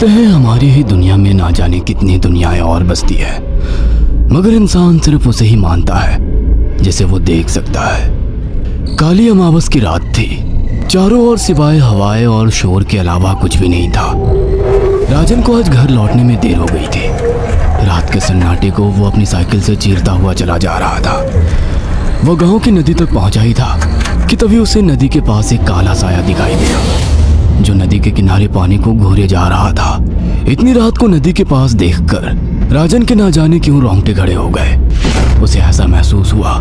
कहते हैं हमारी ही दुनिया में ना जाने कितनी दुनियाएं और बसती है, मगर इंसान सिर्फ उसे ही मानता है जिसे वो देख सकता है। काली अमावस की रात थी। चारों ओर सिवाय हवाएं और शोर के अलावा कुछ भी नहीं था। राजन को आज घर लौटने में देर हो गई थी। रात के सन्नाटे को वो अपनी साइकिल से चीरता हुआ चला जा रहा था। वो गांव की नदी तक पहुंचा ही था कि तभी उसे नदी के पास एक काला साया दिखाई दिया जो नदी के किनारे पानी को घूरे जा रहा था। इतनी रात को नदी के पास देखकर राजन के ना जाने क्यों रोंगटे खड़े हो गए। उसे ऐसा महसूस हुआ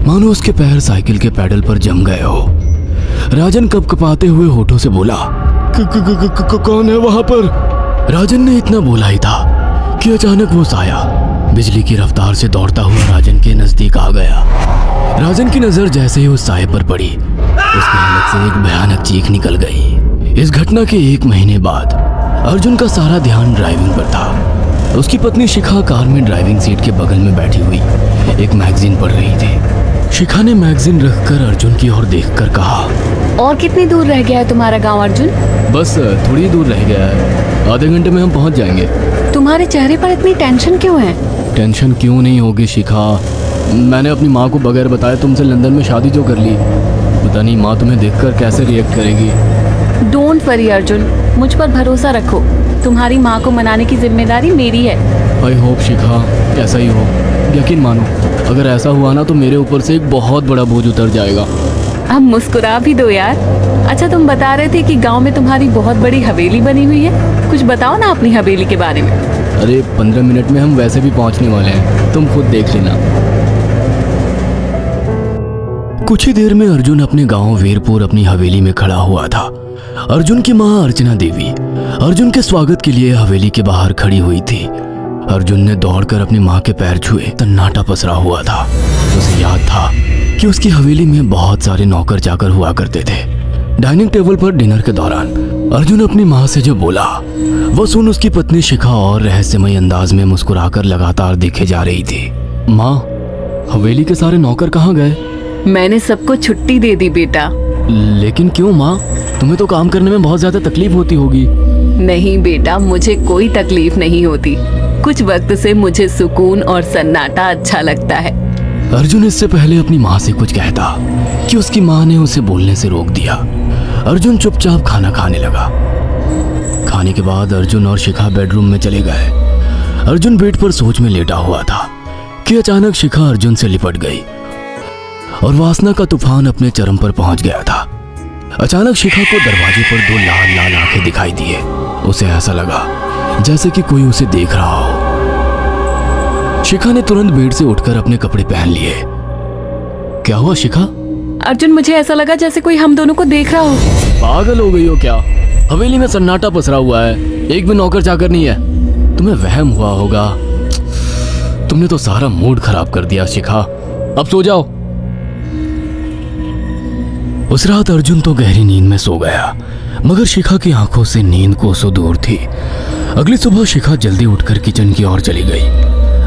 मानो उसके पैर साइकिल के पैडल पर जम गए हो। राजन कपकपाते हुए होठों से बोला, कौन है वहां पर? राजन ने इतना बोला ही था कि अचानक वो साया बिजली की रफ्तार से दौड़ता हुआ राजन के नजदीक आ गया। राजन की नजर जैसे ही उस साये पर पड़ी, उसके हलक से एक भयानक चीख निकल गई। इस घटना के 1 महीने बाद अर्जुन का सारा ध्यान ड्राइविंग पर था। उसकी पत्नी शिखा कार में ड्राइविंग सीट के बगल में बैठी हुई एक मैगजीन पढ़ रही थी। शिखा ने मैगजीन रखकर अर्जुन की ओर देखकर कहा, और कितनी दूर रह गया है तुम्हारा गांव अर्जुन? बस थोड़ी दूर रह गया है, आधे घंटे में हम पहुंच जाएंगे। तुम्हारे चेहरे पर इतनी टेंशन क्यों है? टेंशन क्यों नहीं होगी शिखा, मैंने अपनी माँ को बगैर बताए तुमसे लंदन में शादी जो कर ली। पता नहीं माँ तुम्हें देखकर कैसे रिएक्ट करेगी। डोंट वरी अर्जुन, मुझ पर भरोसा रखो। तुम्हारी माँ को मनाने की जिम्मेदारी मेरी है। आई होप शिखा ऐसा ही हो। यकीन मानो अगर ऐसा हुआ ना तो मेरे ऊपर से एक बहुत बड़ा बोझ उतर जाएगा। अब मुस्कुरा भी दो यार। अच्छा, तुम बता रहे थे कि गांव में तुम्हारी बहुत बड़ी हवेली बनी हुई है, कुछ बताओ ना अपनी हवेली के बारे में। अरे 15 मिनट में हम वैसे भी पहुंचने वाले हैं, तुम खुद देख लेना। कुछ ही देर में अर्जुन अपने गांव वीरपुर अपनी हवेली में खड़ा हुआ था। अर्जुन की माँ अर्चना देवी अर्जुन के स्वागत के लिए हवेली के बाहर खड़ी हुई थी। अर्जुन ने दौड़कर अपनी माँ के पैर छुए। सन्नाटा पसरा हुआ था। उसे याद था कि उसकी हवेली में बहुत सारे नौकर चाकर हुआ करते थे। डाइनिंग टेबल पर डिनर के दौरान अर्जुन अपनी माँ से जो बोला वो सुन उसकी पत्नी शिखा और रहस्यमय अंदाज में मुस्कुराकर लगातार देखे जा रही थी। माँ, हवेली के सारे नौकर कहाँ गए? मैंने सबको छुट्टी दे दी बेटा। लेकिन क्यों माँ, तुम्हें तो काम करने में बहुत ज्यादा तकलीफ होती होगी। नहीं बेटा, मुझे कोई तकलीफ नहीं होती। कुछ वक्त से मुझे सुकून और सन्नाटा अच्छा लगता है। अर्जुन इससे पहले अपनी माँ से कुछ कहता कि उसकी माँ ने उसे बोलने से रोक दिया। अर्जुन चुपचाप खाना खाने लगा। खाने के बाद अर्जुन और शिखा बेडरूम में चले गए। अर्जुन बेड पर सोच में लेटा हुआ था कि अचानक शिखा अर्जुन से लिपट गई और वासना का तूफान अपने चरम पर पहुंच गया था। अचानक शिखा को दरवाजे पर 2 लाल लाल आंखें दिखाई दिए। उसे ऐसा लगा जैसे कि कोई उसे देख रहा हो। शिखा ने तुरंत बेड से उठकर अपने कपड़े पहन लिए। क्या हुआ शिखा? अर्जुन, मुझे ऐसा लगा जैसे कोई हम दोनों को देख रहा हो। पागल हो गई हो क्या? हवेली में सन्नाटा पसरा हुआ है, एक भी नौकर चाकर नहीं है। तुम्हें वहम हुआ होगा। तुमने तो सारा मूड खराब कर दिया शिखा, अब सो जाओ। उस रात अर्जुन तो गहरी नींद में सो गया, मगर शिखा की आंखों से नींद कोसों दूर थी। अगली सुबह शिखा जल्दी उठकर किचन की ओर चली गई,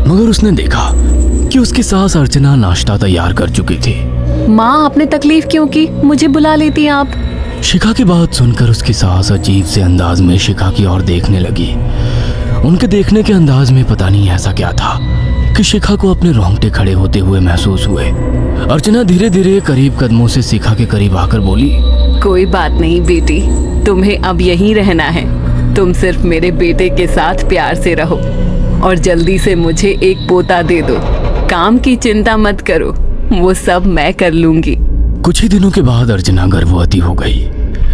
मगर उसने देखा कि उसकी सास अर्चना नाश्ता तैयार कर चुकी थी। माँ, आपने तकलीफ क्यों की? मुझे बुला लेती आप। शिखा की बात सुनकर उसकी सास अजीब से अंदाज में शिखा की ओर देखने लगी। उनके देखने के अंदाज में पता नहीं ऐसा क्या था कि शिखा को अपने रोंगटे खड़े होते हुए महसूस हुए। अर्चना धीरे धीरे करीब कदमों से शिखा के करीब आकर बोली, कोई बात नहीं बेटी, तुम्हें अब यहीं रहना है। तुम सिर्फ मेरे बेटे के साथ प्यार से रहो और जल्दी से मुझे एक पोता दे दो। काम की चिंता मत करो, वो सब मैं कर लूंगी। कुछ ही दिनों के बाद अर्चना गर्भवती हो गई।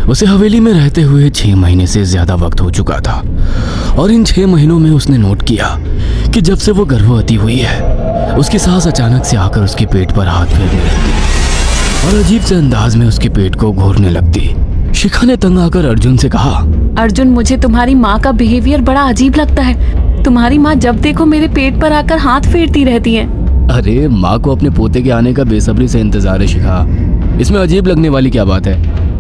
उसे हवेली में रहते हुए 6 महीने से ज्यादा वक्त हो चुका था और इन 6 महीनों में उसने नोट किया कि जब से वो गर्भवती हुई है उसकी सास अचानक से आकर उसके पेट पर हाथ फेरने लगती और अजीब से अंदाज में उसके पेट को घूरने लगती। शिखा ने तंग आकर अर्जुन से कहा, अर्जुन, मुझे तुम्हारी माँ का बिहेवियर बड़ा अजीब लगता है। तुम्हारी माँ जब देखो मेरे पेट पर आकर हाथ फेरती रहती है। अरे माँ को अपने पोते के आने का बेसब्री से इंतजार है शिखा, इसमें अजीब लगने वाली क्या बात है?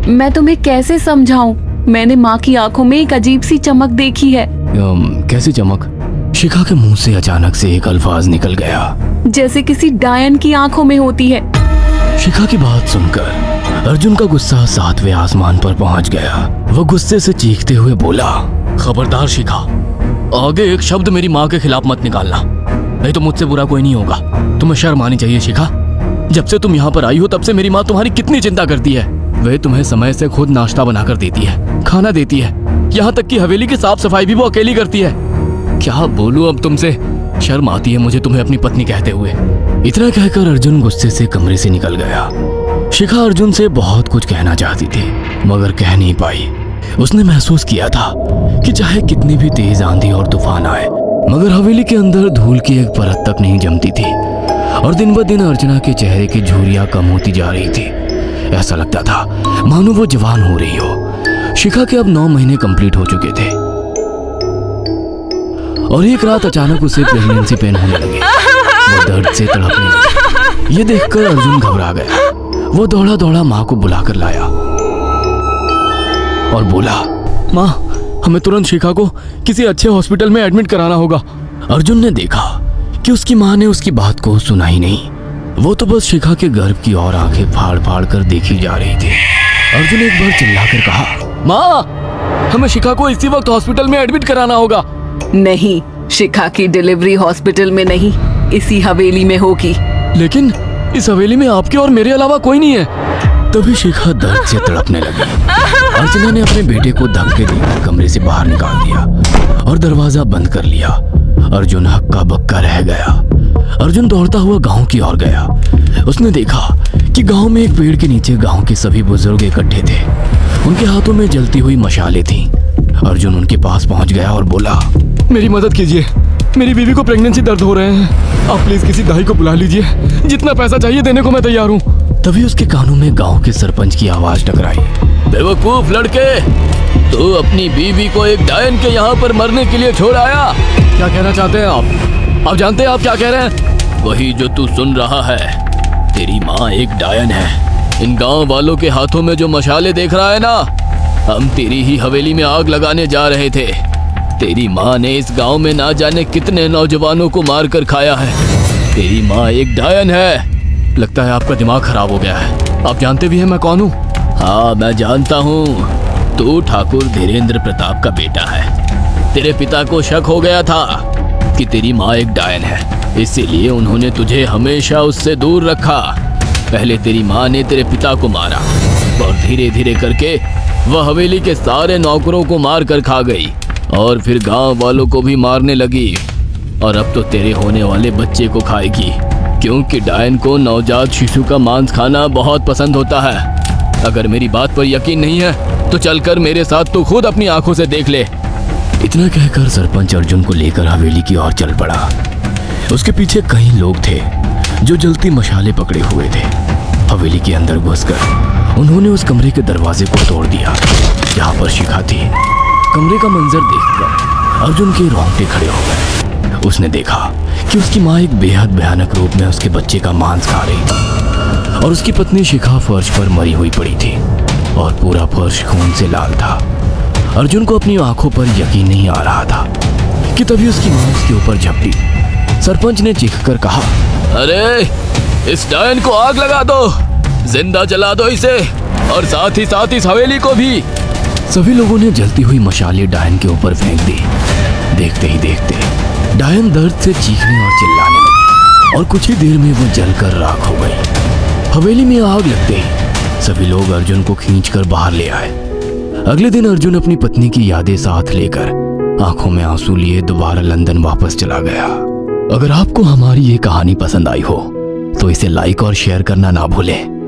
मैं तुम्हें कैसे समझाऊं? मैंने माँ की आंखों में एक अजीब सी चमक देखी है। कैसी चमक? शिखा के मुंह से अचानक से एक अल्फाज निकल गया, जैसे किसी डायन की आंखों में होती है। शिखा की बात सुनकर अर्जुन का गुस्सा 7वें आसमान पर पहुंच गया। वो गुस्से से चीखते हुए बोला, खबरदार शिखा, आगे एक शब्द मेरी माँ के खिलाफ मत निकालना, नहीं तो मुझसे बुरा कोई नहीं होगा। तुम्हें शर्म आनी चाहिए शिखा। जब से तुम यहाँ पर आई हो तब से मेरी माँ तुम्हारी कितनी चिंता करती है। वह तुम्हें समय से खुद नाश्ता बनाकर देती है, खाना देती है, यहाँ तक कि हवेली की साफ सफाई भी वो अकेली करती है। क्या बोलूं अब तुमसे, शर्म आती है मुझे तुम्हें अपनी पत्नी कहते हुए। इतना कहकर अर्जुन गुस्से से कमरे से निकल गया। शिखा अर्जुन से बहुत कुछ कहना चाहती थी मगर कह नहीं पाई। उसने महसूस किया था कि चाहे कितनी भी तेज आंधी और तूफान आए मगर हवेली के अंदर धूल की एक परत तक नहीं जमती थी और दिन ब दिन अर्चना के चेहरे की झुर्रियां कम होती जा रही थी। ऐसा लगता था मानो वो जवान हो रही हो। शिखा के अब 9 महीने कंप्लीट हो चुके थे और एक रात अचानक उसे प्रेगनेंसी पेन होने लगे। वो दर्द से तड़पने लगी। ये देखकर अर्जुन घबरा गया। वो दौड़ा दौड़ा माँ को बुलाकर लाया और बोला, माँ हमें तुरंत शिखा को किसी अच्छे हॉस्पिटल में एडमिट कराना होगा। अर्जुन ने देखा कि उसकी माँ ने उसकी बात को सुना ही नहीं। वो तो बस शिखा के गर्भ की ओर आंखें फाड़ फाड़ कर देखी जा रही थी। अर्जुन एक बार चिल्लाकर कहा, माँ हमें शिखा को इसी वक्त हॉस्पिटल में एडमिट कराना होगा। नहीं, शिखा की डिलीवरी हॉस्पिटल में नहीं, इसी हवेली में होगी। लेकिन इस हवेली में आपके और मेरे अलावा कोई नहीं है। तभी शिखा दर्द से तड़पने लगी। अर्चना ने अपने बेटे को धक्के देकर कमरे से बाहर निकाल दिया और दरवाजा बंद कर लिया। अर्जुन हक्का बक्का रह गया। अर्जुन दौड़ता हुआ गांव की ओर गया। उसने देखा कि गांव में एक पेड़ के नीचे गांव के सभी बुजुर्ग इकट्ठे थे। उनके हाथों में जलती हुई मशालें थीं। अर्जुन उनके पास पहुंच गया और बोला, मेरी मदद कीजिए, मेरी बीवी को प्रेगनेंसी दर्द हो रहे हैं। आप प्लीज किसी दाई को बुला लीजिए, जितना पैसा चाहिए देने को मैं तैयार हूँ। तभी उसके कानों में गांव के सरपंच की आवाज टकराई, बेवकूफ लड़के, तू अपनी बीवी को एक डायन के यहाँ पर मरने के लिए छोड़ आया। क्या कहना चाहते हैं आप जानते हैं आप क्या कह रहे हैं? वही जो तू सुन रहा है। तेरी माँ एक डायन है। इन गांव वालों के हाथों में जो मशाले देख रहा है ना, हम तेरी ही हवेली में आग लगाने जा रहे थे। तेरी माँ ने इस गांव में ना जाने कितने नौजवानों को मार कर खाया है। तेरी माँ एक डायन है। लगता है आपका दिमाग खराब हो गया है। आप जानते भी हैं मैं कौन हूँ? हाँ मैं जानता हूँ। तू ठाकुर धीरेन्द्र प्रताप का बेटा है। तेरे पिता को शक हो गया था कि तेरी माँ एक डायन है, इसीलिए उन्होंने तुझे हमेशा उससे दूर रखा। पहले तेरी माँ ने तेरे पिता को मारा और धीरे धीरे करके वह हवेली के सारे नौकरों को मार कर खा गई और फिर गांव वालों को भी मारने लगी और अब तो तेरे होने वाले बच्चे को खाएगी, क्योंकि डायन को नवजात शिशु का मांस खाना बहुत पसंद होता है। अगर मेरी बात पर यकीन नहीं है तो चलकर मेरे साथ तू खुद अपनी आंखों से देख ले। इतना कहकर सरपंच अर्जुन को लेकर हवेली की ओर चल पड़ा। उसके पीछे कई लोग थे जो जलती मशाले पकड़े हुए थे। हवेली के अंदर घुसकर उन्होंने उस कमरे के दरवाजे को तोड़ दिया जहाँ पर शिखा थी। कमरे का मंजर देखकर अर्जुन के रोंगटे खड़े हो गए। उसने देखा कि उसकी माँ एक बेहद भयानक रूप में उसके बच्चे का मांस खा रही थी और उसकी पत्नी शिखा फर्श पर मरी हुई पड़ी थी और पूरा फर्श खून से लाल था। अर्जुन को अपनी आंखों पर यकीन नहीं आ रहा था कि तभी उसकी माँ उसके ऊपर झपटी। सरपंच ने चीखकर कहा, अरे इस डायन को आग लगा दो, जिंदा जला दो इसे और साथ ही साथ इस हवेली को भी। सभी लोगों ने जलती हुई मशाले डायन के ऊपर फेंक दी। देखते ही देखते डायन दर्द से चीखने और चिल्लाने लगी और कुछ ही देर में वो जलकर राख हो गई। हवेली में आग लगते ही सभी लोग अर्जुन को खींचकर बाहर ले आए। अगले दिन अर्जुन अपनी पत्नी की यादें साथ लेकर आंखों में आंसू लिए दोबारा लंदन वापस चला गया। अगर आपको हमारी ये कहानी पसंद आई हो तो इसे लाइक और शेयर करना ना भूलें।